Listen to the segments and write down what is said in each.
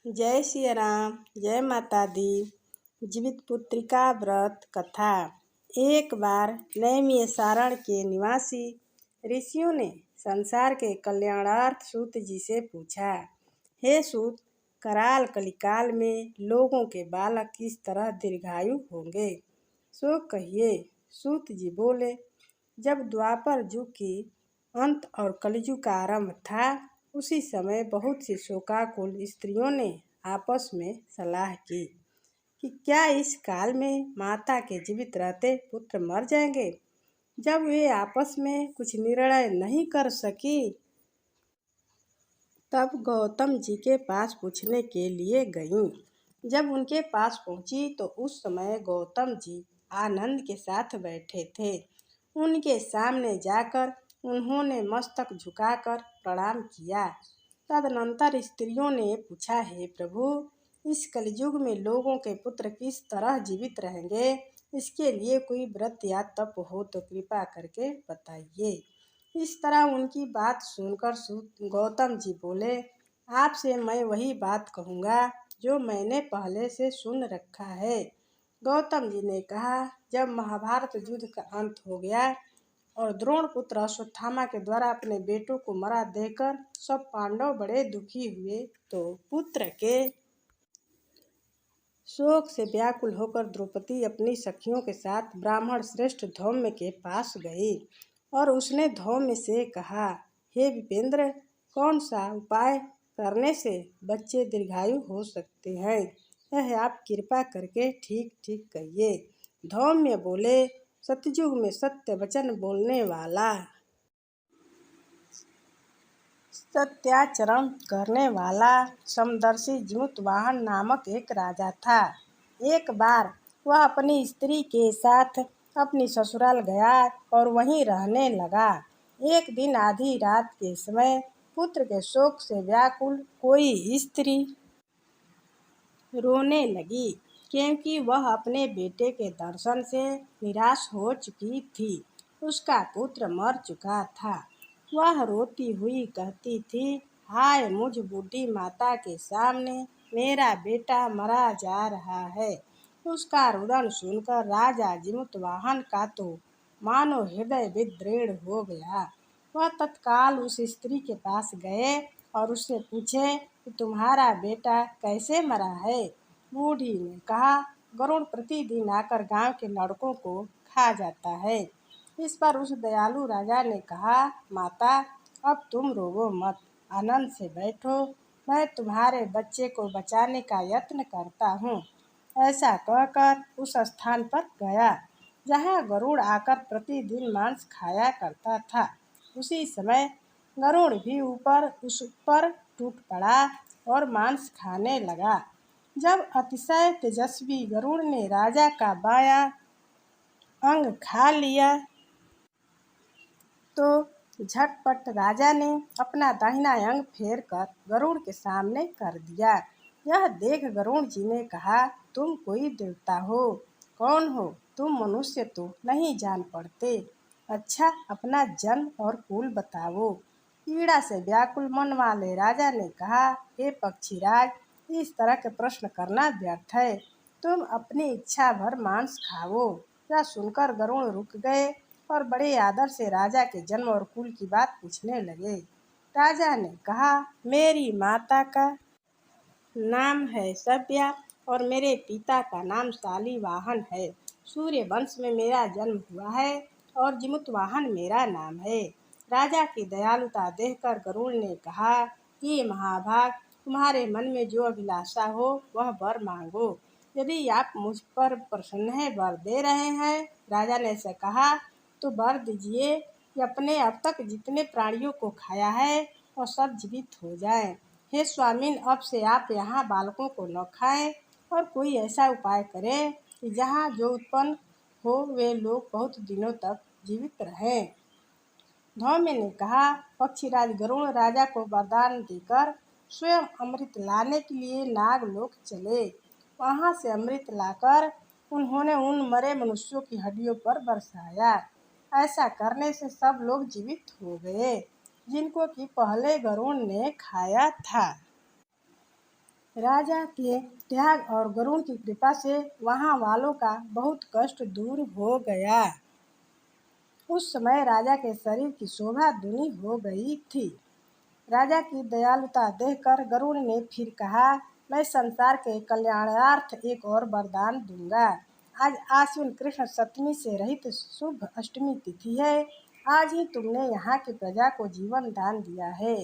जय सिया राम। जय माता दी। जीवित पुत्रिका व्रत कथा। एक बार नैमिषारण्य के निवासी ऋषियों ने संसार के कल्याणार्थ सूत जी से पूछा, हे सूत, कराल कलिकाल में लोगों के बालक किस तरह दीर्घायु होंगे, सो कहिए। सूत जी बोले, जब द्वापर युग की अंत और कलयुग का आरंभ था, उसी समय बहुत सी शोकाकुल स्त्रियों ने आपस में सलाह की कि क्या इस काल में माता के जीवित रहते पुत्र मर जाएंगे। जब वे आपस में कुछ निर्णय नहीं कर सकी, तब गौतम जी के पास पूछने के लिए गईं। जब उनके पास पहुंची तो उस समय गौतम जी आनंद के साथ बैठे थे। उनके सामने जाकर उन्होंने मस्तक झुकाकर प्रणाम किया। तदनंतर स्त्रियों ने पूछा, हे प्रभु, इस कलयुग में लोगों के पुत्र किस तरह जीवित रहेंगे, इसके लिए कोई व्रत या तप हो तो कृपा करके बताइए। इस तरह उनकी बात सुनकर गौतम जी बोले, आपसे मैं वही बात कहूँगा जो मैंने पहले से सुन रखा है। गौतम जी ने कहा, जब महाभारत युद्ध का अंत हो गया और द्रोण पुत्र अश्वत्थामा के द्वारा अपने बेटों को मरा देखकर सब पांडव बड़े दुखी हुए, तो पुत्र के शोक से व्याकुल होकर द्रौपदी अपनी सखियों के साथ ब्राह्मण श्रेष्ठ धौम्य के पास गई और उसने धौम्य से कहा, हे विपेंद्र, कौन सा उपाय करने से बच्चे दीर्घायु हो सकते हैं, यह आप कृपा करके ठीक ठीक कहिए। धौम्य बोले, सतयुग में सत्य वचन बोलने वाला, सत्याचरण करने वाला समदर्शी जिमुतवाहन नामक एक राजा था। एक बार वह अपनी स्त्री के साथ अपनी ससुराल गया और वहीं रहने लगा। एक दिन आधी रात के समय पुत्र के शोक से व्याकुल कोई स्त्री रोने लगी, क्योंकि वह अपने बेटे के दर्शन से निराश हो चुकी थी। उसका पुत्र मर चुका था। वह रोती हुई कहती थी, हाय मुझ बूढ़ी माता के सामने मेरा बेटा मरा जा रहा है। उसका रुदन सुनकर राजा जिमुतवाहन का तो मानो हृदय विदृढ़ हो गया। वह तत्काल उस स्त्री के पास गए और उससे पूछे कि तुम्हारा बेटा कैसे मरा है। बूढ़ी ने कहा, गरुड़ प्रतिदिन आकर गांव के लड़कों को खा जाता है। इस पर उस दयालु राजा ने कहा, माता, अब तुम रोवो मत, आनंद से बैठो, मैं तुम्हारे बच्चे को बचाने का यत्न करता हूँ। ऐसा कहकर उस स्थान पर गया जहाँ गरुड़ आकर प्रतिदिन मांस खाया करता था। उसी समय गरुड़ भी उस पर टूट पड़ा और मांस खाने लगा। जब अतिशय तेजस्वी गरुड़ ने राजा का बायां अंग खा लिया, तो झटपट राजा ने अपना दाहिना अंग फेर कर गरुड़ के सामने कर दिया। यह देख गरुड़ जी ने कहा, तुम कोई देवता हो? कौन हो तुम? मनुष्य तो नहीं जान पड़ते। अच्छा, अपना जन्म और कुल बताओ। पीड़ा से व्याकुल मन वाले राजा ने कहा, हे पक्षीराज, इस तरह के प्रश्न करना व्यर्थ है। तुम अपनी इच्छा भर मांस खाओ। यह सुनकर गरुड़ रुक गए और बड़े आदर से राजा के जन्म और कुल की बात पूछने लगे। राजा ने कहा, मेरी माता का नाम है सभ्या और मेरे पिता का नाम शालिवाहन है। सूर्य वंश में मेरा जन्म हुआ है और जिमुतवाहन मेरा नाम है। राजा की दयालुता देखकर गरुड़ ने कहा, ये महाभाग, तुम्हारे मन में जो अभिलाषा हो वह वर मांगो। यदि आप मुझ पर प्रसन्न है, वर दे रहे हैं। राजा ने ऐसा कहा, तो वर दीजिए कि अपने अब तक जितने प्राणियों को खाया है वह सब जीवित हो जाएं। हे स्वामिन, अब से आप यहाँ बालकों को न खाएं और कोई ऐसा उपाय करें कि जहाँ जो उत्पन्न हो वे लोग बहुत दिनों तक जीवित रहें। धौम्य ने कहा, पक्षीराज गरुड़ राजा को वरदान देकर स्वयं अमृत लाने के लिए नागलोक चले। वहाँ से अमृत लाकर उन्होंने उन मरे मनुष्यों की हड्डियों पर बरसाया। ऐसा करने से सब लोग जीवित हो गए जिनको कि पहले गरुड़ ने खाया था। राजा के त्याग और गरुड़ की कृपा से वहाँ वालों का बहुत कष्ट दूर हो गया। उस समय राजा के शरीर की शोभा दूनी हो गई थी। राजा की दयालुता देखकर गरुड़ ने फिर कहा, मैं संसार के कल्याणार्थ एक और वरदान दूंगा। आज आश्विन कृष्ण सप्तमी से रहित शुभ अष्टमी तिथि है। आज ही तुमने यहाँ की प्रजा को जीवन दान दिया है।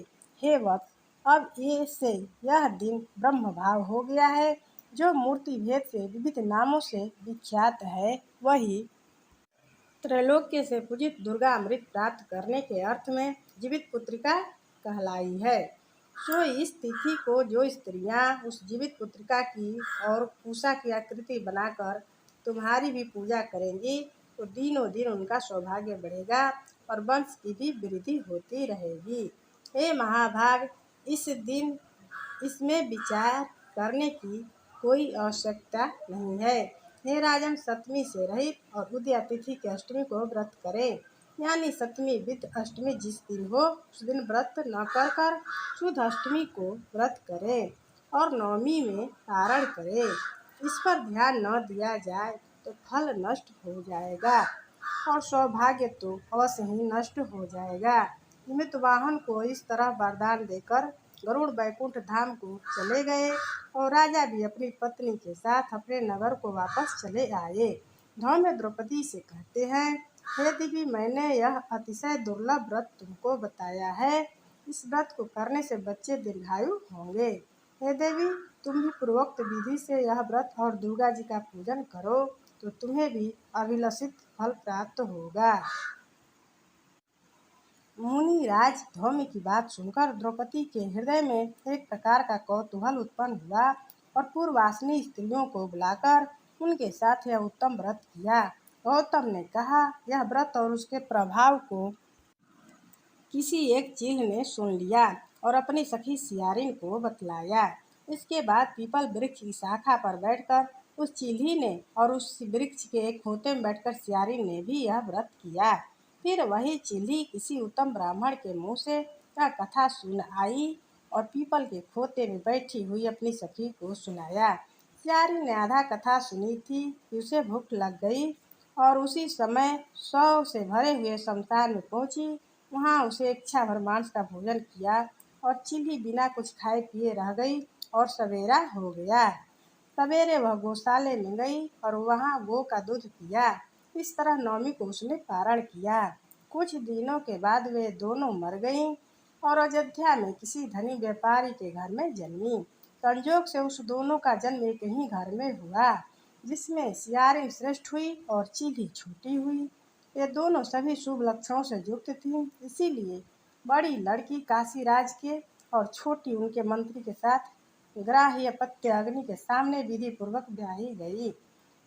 हे वत्स, अब ये से यह दिन ब्रह्म भाव हो गया है। जो मूर्ति भेद से विविध नामों से विख्यात है, वही त्रैलोक्य से पूजित दुर्गा अमृत प्राप्त करने के अर्थ में जीवित पुत्रिका कहलाई है। सो इस तिथि को जो स्त्रियां उस जीवित पुत्रिका की और पूषा की आकृति बनाकर तुम्हारी भी पूजा करेंगी, तो दिनों दिन उनका सौभाग्य बढ़ेगा और वंश की भी वृद्धि होती रहेगी। हे महाभाग, इस दिन इसमें विचार करने की कोई आवश्यकता नहीं है। हे राजन, सप्तमी से रहित और उदया तिथि की अष्टमी को व्रत करें। यानी सप्तमी विद अष्टमी जिस दिन हो उस दिन व्रत न कर कर शुद्ध अष्टमी को व्रत करें और नवमी में पारण करें। इस पर ध्यान न दिया जाए तो फल नष्ट हो जाएगा और सौभाग्य तो अवश्य ही नष्ट हो जाएगा। निमित्त वाहन को इस तरह वरदान देकर गरुड़ बैकुंठ धाम को चले गए और राजा भी अपनी पत्नी के साथ अपने नगर को वापस चले आए। धौम्य द्रौपदी से कहते हैं, हे देवी, मैंने यह अतिशय दुर्लभ व्रत तुमको बताया है। इस व्रत को करने से बच्चे दीर्घायु होंगे। हे देवी, तुम भी पूर्वोक्त विधि से यह व्रत और दुर्गा जी का पूजन करो तो तुम्हें भी अभिलषित फल प्राप्त होगा। मुनिराज धौम्य की बात सुनकर द्रौपदी के हृदय में एक प्रकार का कौतूहल उत्पन्न हुआ और पूर्ववासिनी स्त्रियों को बुलाकर उनके साथ यह उत्तम व्रत किया। गौतम ने कहा, यह व्रत और उसके प्रभाव को किसी एक चील ने सुन लिया और अपनी सखी सियारिन को बतलाया। इसके बाद पीपल वृक्ष की शाखा पर बैठकर उस चील्ही ने और उस वृक्ष के एक खोते में बैठकर सियारिन ने भी यह व्रत किया। फिर वही चील्ही किसी उत्तम ब्राह्मण के मुँह से यह कथा सुन आई और पीपल के खोते में बैठी हुई अपनी सखी को सुनाया। सियारिन ने आधा कथा सुनी थी कि उसे भूख लग गई और उसी समय 100 से भरे हुए शमशान में पहुंची। वहां उसे इच्छा भर मांस का भोजन किया और चील्ही बिना कुछ खाए पिए रह गई और सवेरा हो गया। सवेरे वह गौशाले में गई और वहां गौ का दूध पिया। इस तरह नवमी को उसने पारण किया। कुछ दिनों के बाद वे दोनों मर गईं और अयोध्या में किसी धनी व्यापारी के घर में जन्मी। संजोग से उस दोनों का जन्म एक ही घर में हुआ, जिसमें सियारिन श्रेष्ठ हुई और चील्ही छोटी हुई। ये दोनों सभी शुभ लक्षणों से युक्त थीं, इसीलिए बड़ी लड़की काशीराज के और छोटी उनके मंत्री के साथ ग्राह्य पत्य अग्नि के सामने विधि पूर्वक ब्याही गई।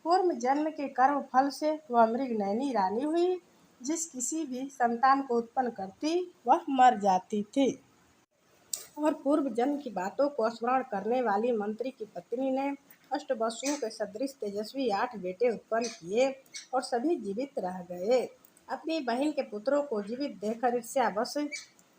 पूर्व जन्म के कर्म फल से वह मृगनयनी रानी हुई। जिस किसी भी संतान को उत्पन्न करती वह मर जाती थी और पूर्व जन्म की बातों को स्मरण करने वाली मंत्री की पत्नी ने अष्टवसुओं के सदृश तेजस्वी 8 बेटे उत्पन्न किए और सभी जीवित रह गए। अपनी बहन के पुत्रों को जीवित देखकर ईर्ष्यावश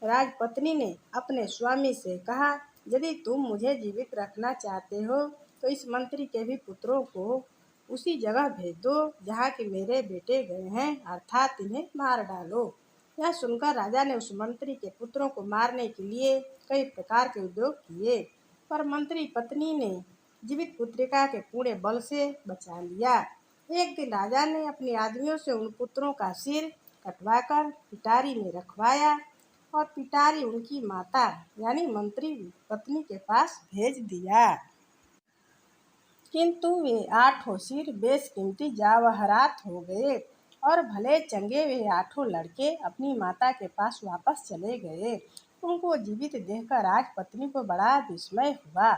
राजपत्नी ने अपने स्वामी से कहा, यदि तुम मुझे जीवित रखना चाहते हो तो इस मंत्री के भी पुत्रों को उसी जगह भेज दो जहाँ के मेरे बेटे गए हैं, अर्थात इन्हें मार डालो। यह सुनकर राजा ने उस मंत्री के पुत्रों को मारने के लिए कई प्रकार के उद्योग किए, पर मंत्री पत्नी ने जीवित पुत्रिका के पूरे बल से बचा लिया। एक दिन राजा ने अपने आदमियों से उन पुत्रों का सिर कटवाकर पिटारी में रखवाया और पिटारी उनकी माता यानी मंत्री पत्नी के पास भेज दिया। किंतु वे 8 सिर बेशकीमती जवाहरात हो गए और भले चंगे वे 8 लड़के अपनी माता के पास वापस चले गए। उनको जीवित देखकर राजपत्नी को बड़ा विस्मय हुआ।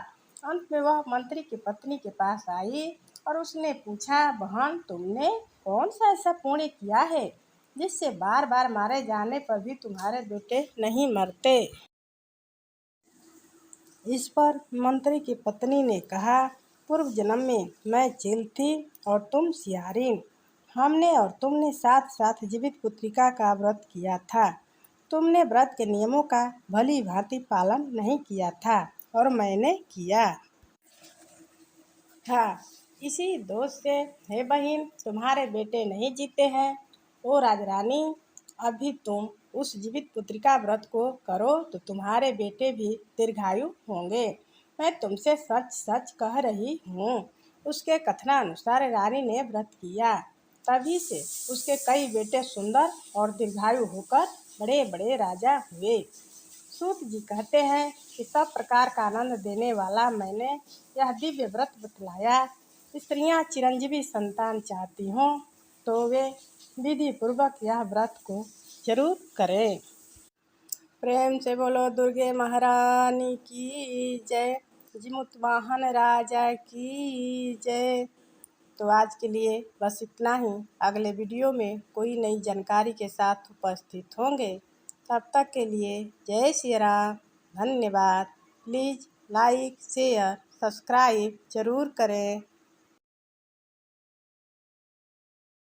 अंत में वह मंत्री की पत्नी के पास आई और उसने पूछा, बहन, तुमने कौन सा ऐसा पुण्य किया है जिससे बार बार मारे जाने पर भी तुम्हारे बेटे नहीं मरते? इस पर मंत्री की पत्नी ने कहा, पूर्व जन्म में मैं चील थी और तुम सियारिन। हमने और तुमने साथ साथ जीवित पुत्रिका का व्रत किया था। तुमने व्रत के नियमों का भली भांति पालन नहीं किया था और मैंने किया। था। इसी दोष से हे बहन तुम्हारे बेटे नहीं जीते हैं। ओ राजरानी, अभी तुम उस जीवित पुत्री का व्रत को करो तो तुम्हारे बेटे भी दीर्घायु होंगे। मैं तुमसे सच सच कह रही हूँ। उसके कथनानुसार रानी ने व्रत किया, तभी से उसके कई बेटे सुंदर और दीर्घायु होकर बड़े बड़े राजा हुए। सूत जी कहते हैं कि सब प्रकार का आनंद देने वाला मैंने यह दिव्य व्रत बतलाया। स्त्रियां चिरंजीवी संतान चाहती हों तो वे विधि पूर्वक यह व्रत को जरूर करें। प्रेम से बोलो दुर्गे महारानी की जय, जिमुत वाहन राजा की जय। तो आज के लिए बस इतना ही। अगले वीडियो में कोई नई जानकारी के साथ उपस्थित होंगे। तब तक के लिए जय श्री राम, धन्यवाद। प्लीज़ लाइक शेयर सब्सक्राइब जरूर करें।